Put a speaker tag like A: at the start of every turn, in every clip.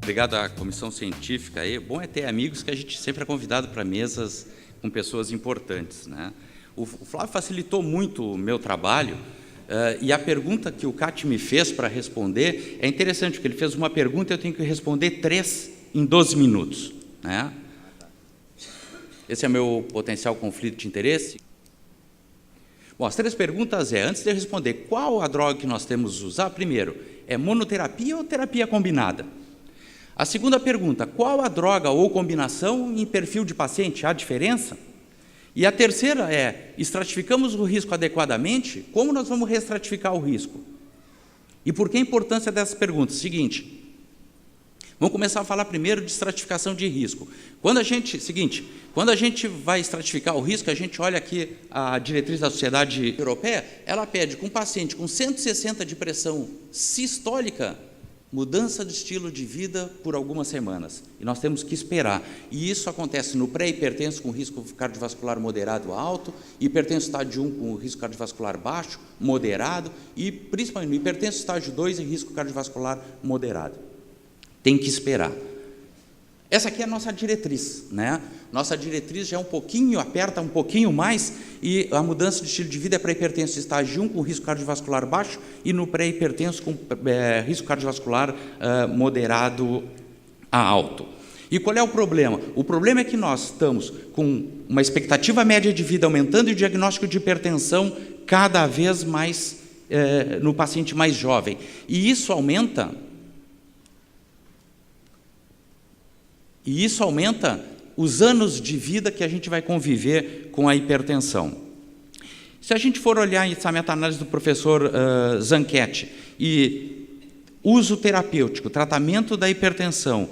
A: Obrigado à comissão científica. Bom é ter amigos que a gente sempre é convidado para mesas com pessoas importantes, né? O Flávio facilitou muito o meu trabalho, e a pergunta que o Cati me fez para responder é interessante, porque ele fez uma pergunta e eu tenho que responder 3 em 12 minutos, né? Esse é meu potencial conflito de interesse. Bom, as 3 perguntas antes de eu responder, qual a droga que nós temos que usar? Primeiro, é monoterapia ou terapia combinada? A segunda pergunta, qual a droga ou combinação em perfil de paciente? Há diferença? E a terceira é, estratificamos o risco adequadamente? Como nós vamos reestratificar o risco? E por que a importância dessas perguntas? Seguinte, vamos começar a falar primeiro de estratificação de risco. Quando a gente vai estratificar o risco, a gente olha aqui a diretriz da Sociedade Europeia, ela pede que um paciente com 160 de pressão sistólica, mudança de estilo de vida por algumas semanas. E nós temos que esperar. E isso acontece no pré-hipertenso com risco cardiovascular moderado a alto, hipertenso estágio 1 com risco cardiovascular baixo, moderado, e principalmente no hipertenso estágio 2 em risco cardiovascular moderado. Tem que esperar. Essa aqui é a nossa diretriz, né? Nossa diretriz já é um pouquinho, aperta um pouquinho mais, e a mudança de estilo de vida é para hipertenso estágio 1 com risco cardiovascular baixo e no pré-hipertenso com risco cardiovascular moderado a alto. E qual é o problema? O problema é que nós estamos com uma expectativa média de vida aumentando e o diagnóstico de hipertensão cada vez mais no paciente mais jovem. E isso aumenta os anos de vida que a gente vai conviver com a hipertensão. Se a gente for olhar essa meta-análise do professor Zanchetti e uso terapêutico, tratamento da hipertensão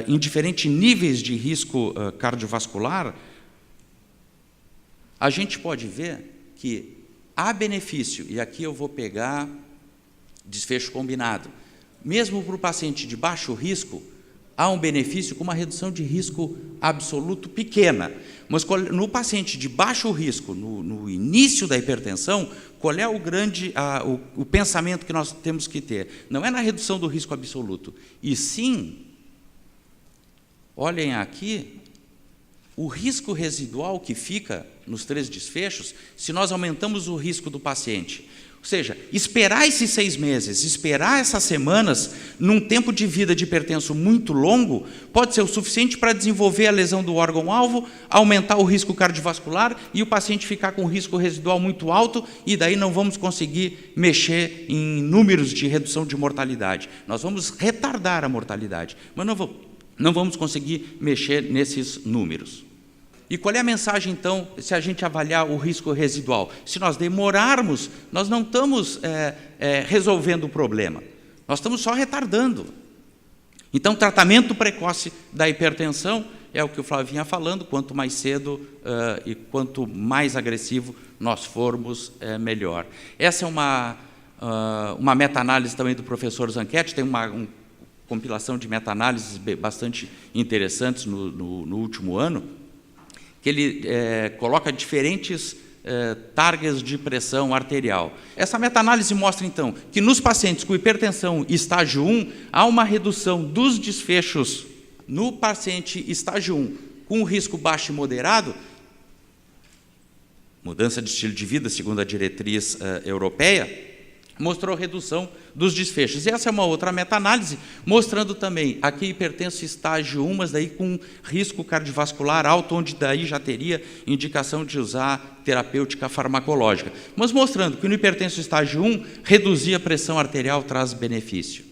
A: em diferentes níveis de risco cardiovascular, a gente pode ver que há benefício, e aqui eu vou pegar desfecho combinado, mesmo para o paciente de baixo risco, há um benefício com uma redução de risco absoluto pequena. Mas no paciente de baixo risco, no início da hipertensão, qual é o pensamento que nós temos que ter? Não é na redução do risco absoluto, e sim, olhem aqui, o risco residual que fica nos 3 desfechos, se nós aumentamos o risco do paciente. Ou seja, esperar esses 6 meses, esperar essas semanas, num tempo de vida de hipertenso muito longo, pode ser o suficiente para desenvolver a lesão do órgão-alvo, aumentar o risco cardiovascular e o paciente ficar com risco residual muito alto, e daí não vamos conseguir mexer em números de redução de mortalidade. Nós vamos retardar a mortalidade, mas não vamos conseguir mexer nesses números. E qual é a mensagem, então, se a gente avaliar o risco residual? Se nós demorarmos, nós não estamos resolvendo o problema, nós estamos só retardando. Então, tratamento precoce da hipertensão é o que o Flávio vinha falando, quanto mais cedo e quanto mais agressivo nós formos, melhor. Essa é uma meta-análise também do professor Zanchetti, tem uma compilação de meta-análises bastante interessantes no último ano, que ele coloca diferentes targets de pressão arterial. Essa meta-análise mostra, então, que nos pacientes com hipertensão estágio 1, há uma redução dos desfechos no paciente estágio 1 com risco baixo e moderado, mudança de estilo de vida, segundo a diretriz europeia, mostrou redução dos desfechos. E essa é uma outra meta-análise, mostrando também aqui hipertenso estágio 1, mas daí com risco cardiovascular alto, onde daí já teria indicação de usar terapêutica farmacológica. Mas mostrando que no hipertenso estágio 1, reduzir a pressão arterial traz benefício.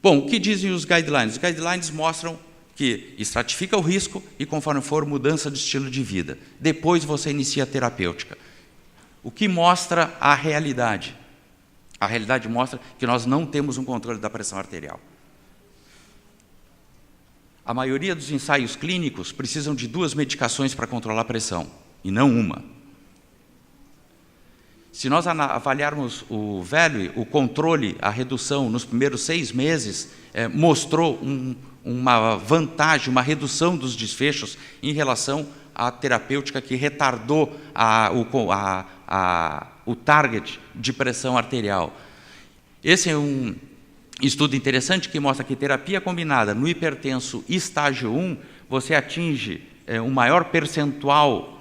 A: Bom, o que dizem os guidelines? Os guidelines mostram que estratifica o risco e, conforme for, mudança de estilo de vida. Depois você inicia a terapêutica. O que mostra a realidade? A realidade mostra que nós não temos um controle da pressão arterial. A maioria dos ensaios clínicos precisam de 2 medicações para controlar a pressão, e não uma. Se nós avaliarmos o value, o controle, a redução nos primeiros 6 meses, mostrou uma vantagem, uma redução dos desfechos em relação à terapêutica que retardou o target de pressão arterial. Esse é estudo interessante que mostra que terapia combinada no hipertenso estágio 1, você atinge um maior percentual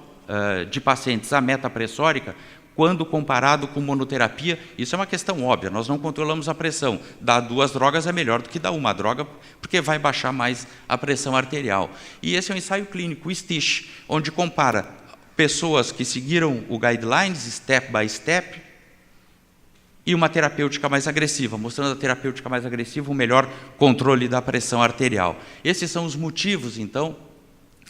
A: de pacientes à meta pressórica quando comparado com monoterapia. Isso é uma questão óbvia, nós não controlamos a pressão. Dar 2 drogas é melhor do que dar uma droga, porque vai baixar mais a pressão arterial. E esse é um ensaio clínico, o STICH, onde compara pessoas que seguiram o guidelines, step by step, e uma terapêutica mais agressiva, mostrando a terapêutica mais agressiva um melhor controle da pressão arterial. Esses são os motivos, então.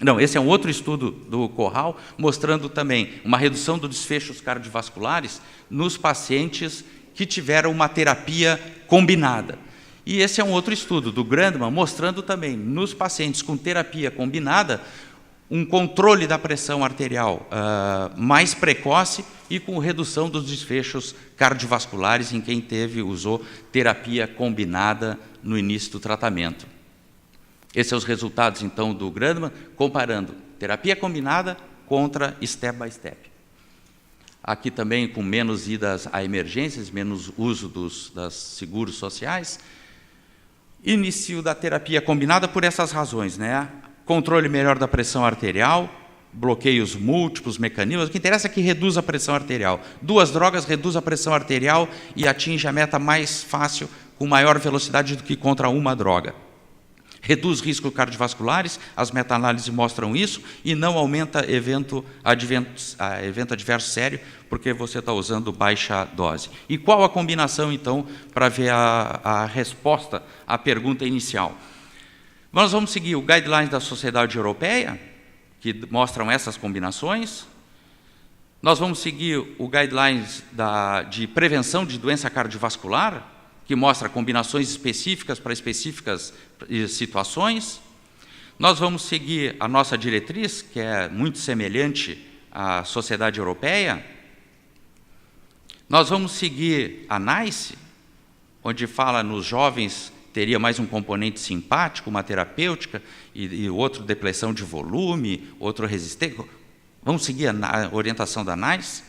A: Não, esse é um outro estudo do Corral, mostrando também uma redução dos desfechos cardiovasculares nos pacientes que tiveram uma terapia combinada. E esse é um outro estudo do Grandman, mostrando também nos pacientes com terapia combinada um controle da pressão arterial mais precoce e com redução dos desfechos cardiovasculares em quem usou terapia combinada no início do tratamento. Esses são os resultados, então, do Grandman, comparando terapia combinada contra step by step. Aqui também com menos idas a emergências, menos uso dos seguros sociais. Início da terapia combinada por essas razões, né? Controle melhor da pressão arterial, bloqueios múltiplos, mecanismos. O que interessa é que reduz a pressão arterial. 2 drogas reduz a pressão arterial e atinge a meta mais fácil, com maior velocidade do que contra uma droga. Reduz riscos cardiovasculares, as meta-análises mostram isso, e não aumenta evento adverso sério, porque você está usando baixa dose. E qual a combinação, então, para ver a resposta à pergunta inicial? Nós vamos seguir o guideline da Sociedade Europeia, que mostram essas combinações. Nós vamos seguir o guidelines de prevenção de doença cardiovascular, que mostra combinações específicas para específicas situações. Nós vamos seguir a nossa diretriz, que é muito semelhante à Sociedade Europeia. Nós vamos seguir a NICE, onde fala nos jovens teria mais um componente simpático, uma terapêutica, e outro depressão de volume, outro resistente. Vamos seguir a orientação da NICE.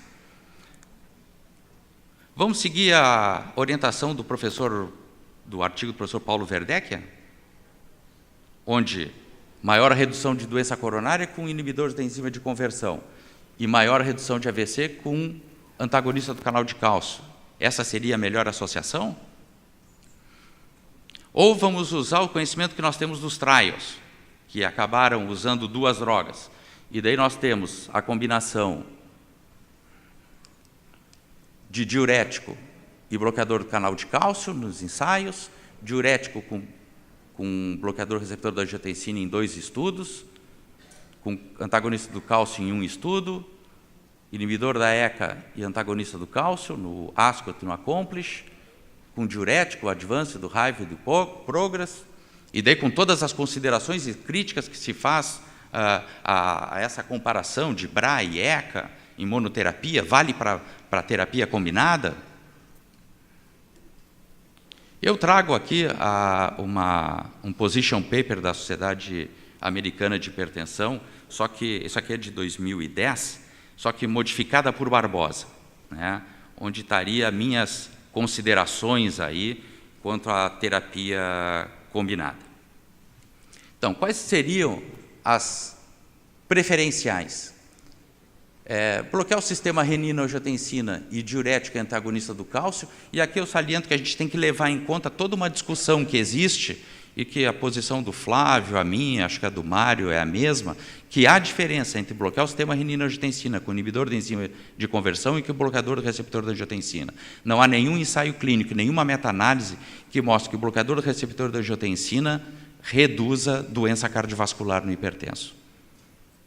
A: Vamos seguir a orientação do artigo do professor Paulo Verdecchia, onde maior redução de doença coronária com inibidores da enzima de conversão e maior redução de AVC com antagonista do canal de cálcio. Essa seria a melhor associação? Ou vamos usar o conhecimento que nós temos dos trials, que acabaram usando 2 drogas. E daí nós temos a combinação de diurético e bloqueador do canal de cálcio nos ensaios, diurético com bloqueador receptor da angiotensina em 2 estudos, com antagonista do cálcio em 1 estudo, inibidor da ECA e antagonista do cálcio no ASCOT e no ACCOMPLISH, com diurético, advance do RIVE e do PROGRESS, e daí com todas as considerações e críticas que se faz a essa comparação de BRA e ECA em monoterapia, vale para a terapia combinada? Eu trago aqui um position paper da Sociedade Americana de Hipertensão, só que isso aqui é de 2010, só que modificada por Barbosa, né, onde estaria minhas considerações aí quanto à terapia combinada. Então, quais seriam as preferenciais? Bloquear o sistema renina-angiotensina e diurético e antagonista do cálcio, e aqui eu saliento que a gente tem que levar em conta toda uma discussão que existe, e que a posição do Flávio, a minha, acho que a do Mário é a mesma, que há diferença entre bloquear o sistema renina-angiotensina com inibidor da enzima de conversão e com o bloqueador do receptor da angiotensina. Não há nenhum ensaio clínico, nenhuma meta-análise que mostre que o bloqueador do receptor da angiotensina reduza doença cardiovascular no hipertenso.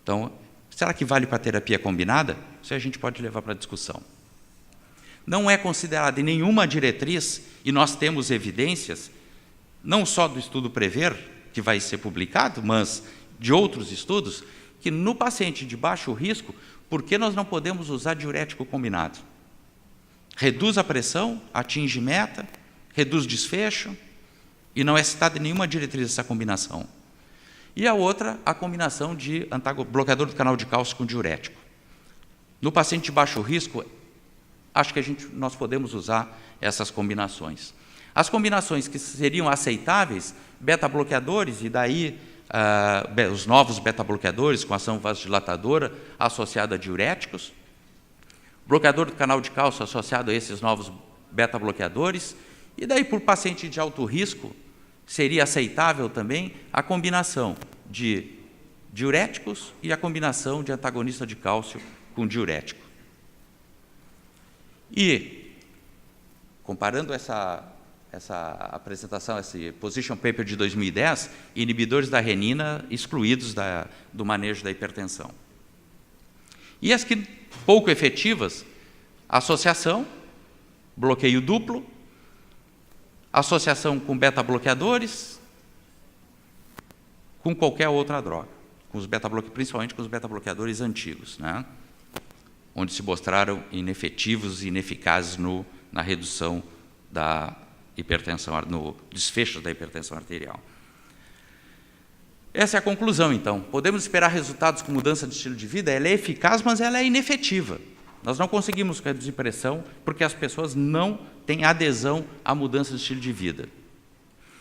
A: Então, será que vale para a terapia combinada? Isso a gente pode levar para a discussão. Não é considerado em nenhuma diretriz, e nós temos evidências, não só do estudo PREVER, que vai ser publicado, mas de outros estudos, que no paciente de baixo risco, por que nós não podemos usar diurético combinado? Reduz a pressão, atinge meta, reduz desfecho, e não é citada em nenhuma diretriz essa combinação. E a outra, a combinação de bloqueador do canal de cálcio com diurético. No paciente de baixo risco, acho que nós podemos usar essas combinações. As combinações que seriam aceitáveis, beta-bloqueadores, e daí os novos beta-bloqueadores com ação vasodilatadora associada a diuréticos, bloqueador do canal de cálcio associado a esses novos beta-bloqueadores, e daí, por paciente de alto risco, seria aceitável também a combinação de diuréticos e a combinação de antagonista de cálcio com diurético. E, comparando essa apresentação, esse position paper de 2010, inibidores da renina excluídos do manejo da hipertensão. E as que pouco efetivas, associação, bloqueio duplo, associação com beta-bloqueadores, com qualquer outra droga, principalmente com os beta-bloqueadores antigos, né? Onde se mostraram inefetivos e ineficazes na redução da hipertensão, no desfecho da hipertensão arterial. Essa é a conclusão, então. Podemos esperar resultados com mudança de estilo de vida? Ela é eficaz, mas ela é inefetiva. Nós não conseguimos reduzir pressão porque as pessoas não têm adesão à mudança de estilo de vida.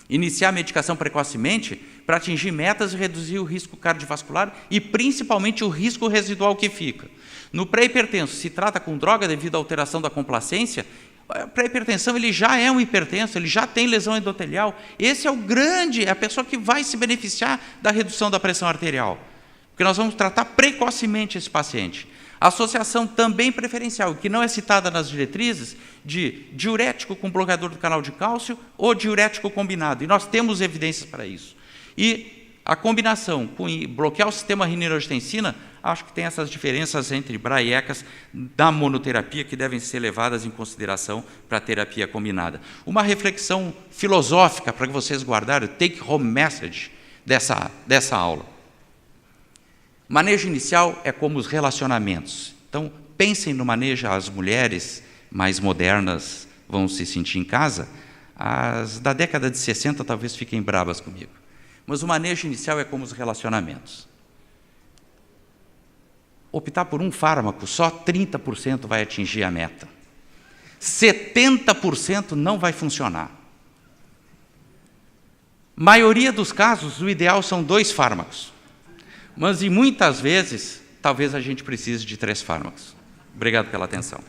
A: Iniciar a medicação precocemente para atingir metas e reduzir o risco cardiovascular e, principalmente, o risco residual que fica. No pré-hipertenso, se trata com droga devido à alteração da complacência, a pré-hipertensão ele já é um hipertenso, ele já tem lesão endotelial. Esse é a pessoa que vai se beneficiar da redução da pressão arterial, porque nós vamos tratar precocemente esse paciente. A associação também preferencial, que não é citada nas diretrizes, de diurético com bloqueador do canal de cálcio ou diurético combinado, e nós temos evidências para isso. E a combinação com bloquear o sistema renina-angiotensina, acho que tem essas diferenças entre BRA e ECAS da monoterapia que devem ser levadas em consideração para a terapia combinada. Uma reflexão filosófica para que vocês guardarem, o take-home message dessa aula. Manejo inicial é como os relacionamentos. Então, pensem no manejo, as mulheres mais modernas vão se sentir em casa, as da década de 60 talvez fiquem bravas comigo. Mas o manejo inicial é como os relacionamentos. Optar por um fármaco, só 30% vai atingir a meta. 70% não vai funcionar. Maioria dos casos, o ideal são 2 fármacos. Mas, e muitas vezes, talvez a gente precise de 3 fármacos. Obrigado pela atenção.